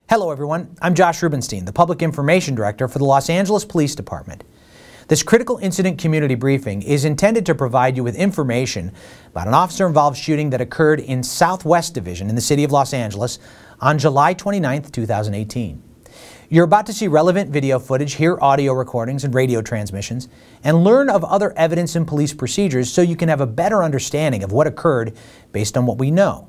Hello everyone, I'm Josh Rubenstein, the Public Information Director for the Los Angeles Police Department. This critical incident community briefing is intended to provide you with information about an officer-involved shooting that occurred in Southwest Division in the city of Los Angeles on July 29, 2018. You're about to see relevant video footage, hear audio recordings and radio transmissions, and learn of other evidence and police procedures so you can have a better understanding of what occurred based on what we know.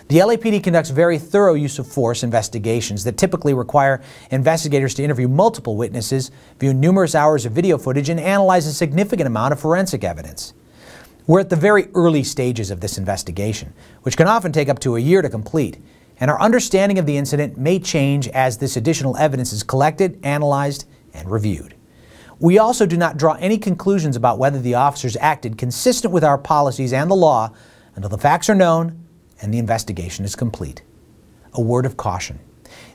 The LAPD conducts very thorough use of force investigations that typically require investigators to interview multiple witnesses, view numerous hours of video footage, and analyze a significant amount of forensic evidence. We're at the very early stages of this investigation, which can often take up to a year to complete, and our understanding of the incident may change as this additional evidence is collected, analyzed, and reviewed. We also do not draw any conclusions about whether the officers acted consistent with our policies and the law until the facts are known and the investigation is complete. A word of caution.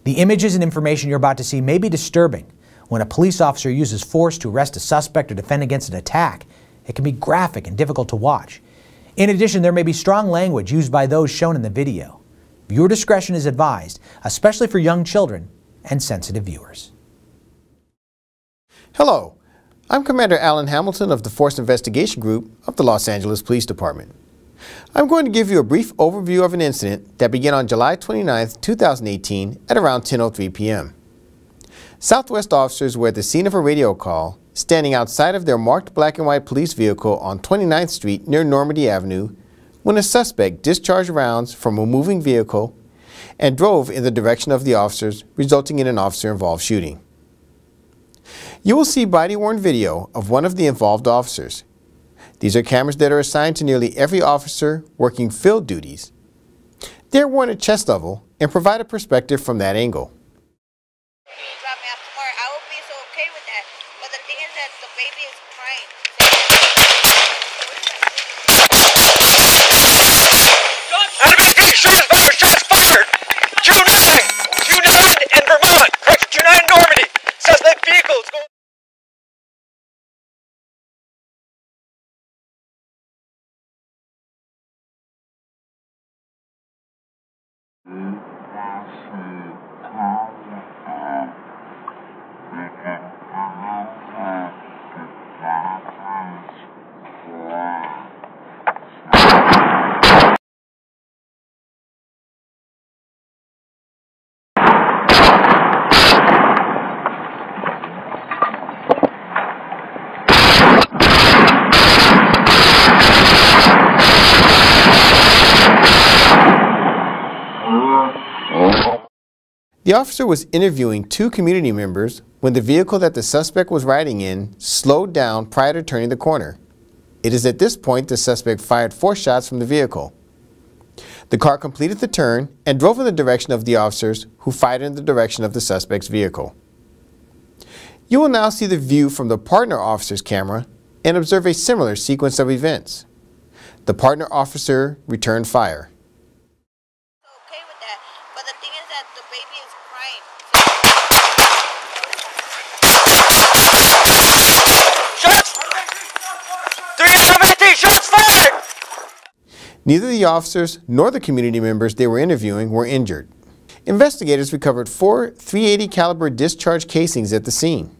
The images and information you're about to see may be disturbing. When a police officer uses force to arrest a suspect or defend against an attack, it can be graphic and difficult to watch. In addition, there may be strong language used by those shown in the video. Viewer discretion is advised, especially for young children and sensitive viewers. Hello, I'm Commander Alan Hamilton of the Force Investigation Group of the Los Angeles Police Department. I'm going to give you a brief overview of an incident that began on July 29, 2018 at around 10:03 p.m. Southwest officers were at the scene of a radio call, standing outside of their marked black and white police vehicle on 29th Street near Normandy Avenue, when a suspect discharged rounds from a moving vehicle and drove in the direction of the officers, resulting in an officer-involved shooting. You will see body-worn video of one of the involved officers. These are cameras that are assigned to nearly every officer working field duties. They're worn at chest level and provide a perspective from that angle. If you drop me off tomorrow, I will be so okay with that. But the thing is that the baby is crying. Shots fired! Shots fired! Q9 and Vermont. Correction, Q9 and Normandy. Suspect vehicles going. The officer was interviewing two community members when the vehicle that the suspect was riding in slowed down prior to turning the corner. It is at this point the suspect fired 4 shots from the vehicle. The car completed the turn and drove in the direction of the officers, who fired in the direction of the suspect's vehicle. You will now see the view from the partner officer's camera and observe a similar sequence of events. The partner officer returned fire. Okay with that. But the thing is that the baby is crying. Shots! 318 shots fired! Neither the officers nor the community members they were interviewing were injured. Investigators recovered 4 .380 caliber discharge casings at the scene.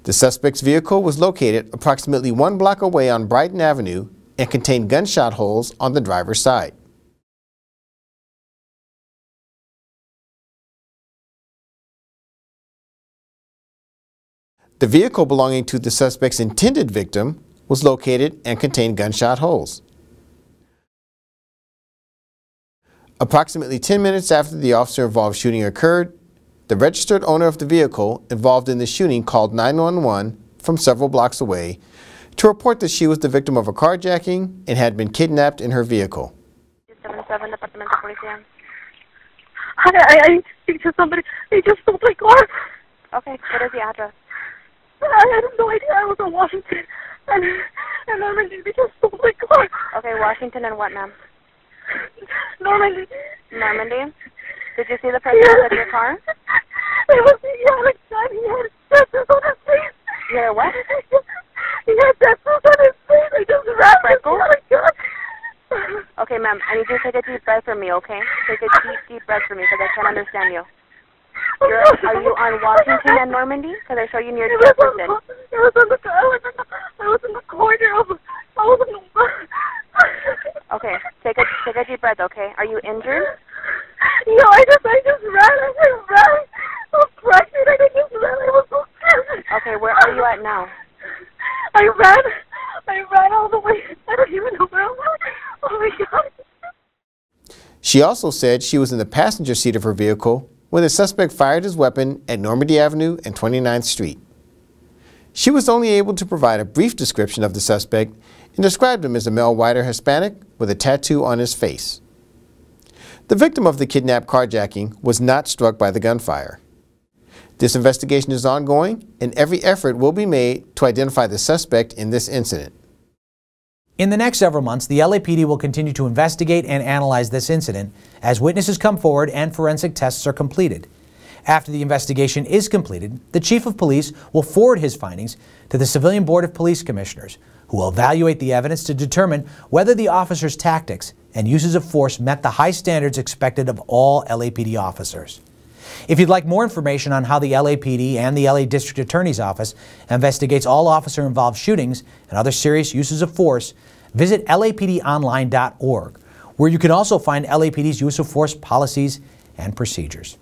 The suspect's vehicle was located approximately 1 block away on Brighton Avenue and contained gunshot holes on the driver's side. The vehicle belonging to the suspect's intended victim was located and contained gunshot holes. Approximately 10 minutes after the officer-involved shooting occurred, the registered owner of the vehicle involved in the shooting called 911 from several blocks away to report that she was the victim of a carjacking and had been kidnapped in her vehicle. 77 Department of Police. I think to somebody, they just stole my car. Okay, what is the address? I had no idea I was in Washington, and Normandy, they just stole my car. Okay, Washington and what, ma'am? Normandy. Normandy? Did you see the person inside your car? It was the young guy. He had tattoos on his face. You had what? He had tattoos on his face. I just ran him. Oh my God. Okay, ma'am, I need you to take a deep breath for me, okay? Take a deep breath for me because I can't understand you. Are you on Washington and Normandy? Because I saw you near It was Jefferson. I was in the corner of. I was in the. Okay, take a deep breath. Okay, are you injured? No, I just ran. I was pregnant. I just ran. I was so scared. Okay, where are you at now? I ran all the way. I don't even know where I was. Oh my God. She also said she was in the passenger seat of her vehicle when the suspect fired his weapon at Normandy Avenue and 29th Street. She was only able to provide a brief description of the suspect and described him as a male white or Hispanic with a tattoo on his face. The victim of the kidnapped carjacking was not struck by the gunfire. This investigation is ongoing, and every effort will be made to identify the suspect in this incident. In the next several months, the LAPD will continue to investigate and analyze this incident as witnesses come forward and forensic tests are completed. After the investigation is completed, the Chief of Police will forward his findings to the Civilian Board of Police Commissioners, who will evaluate the evidence to determine whether the officer's tactics and uses of force met the high standards expected of all LAPD officers. If you'd like more information on how the LAPD and the LA District Attorney's Office investigates all officer-involved shootings and other serious uses of force, visit lapdonline.org, where you can also find LAPD's use of force policies and procedures.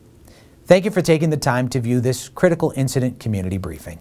Thank you for taking the time to view this critical incident community briefing.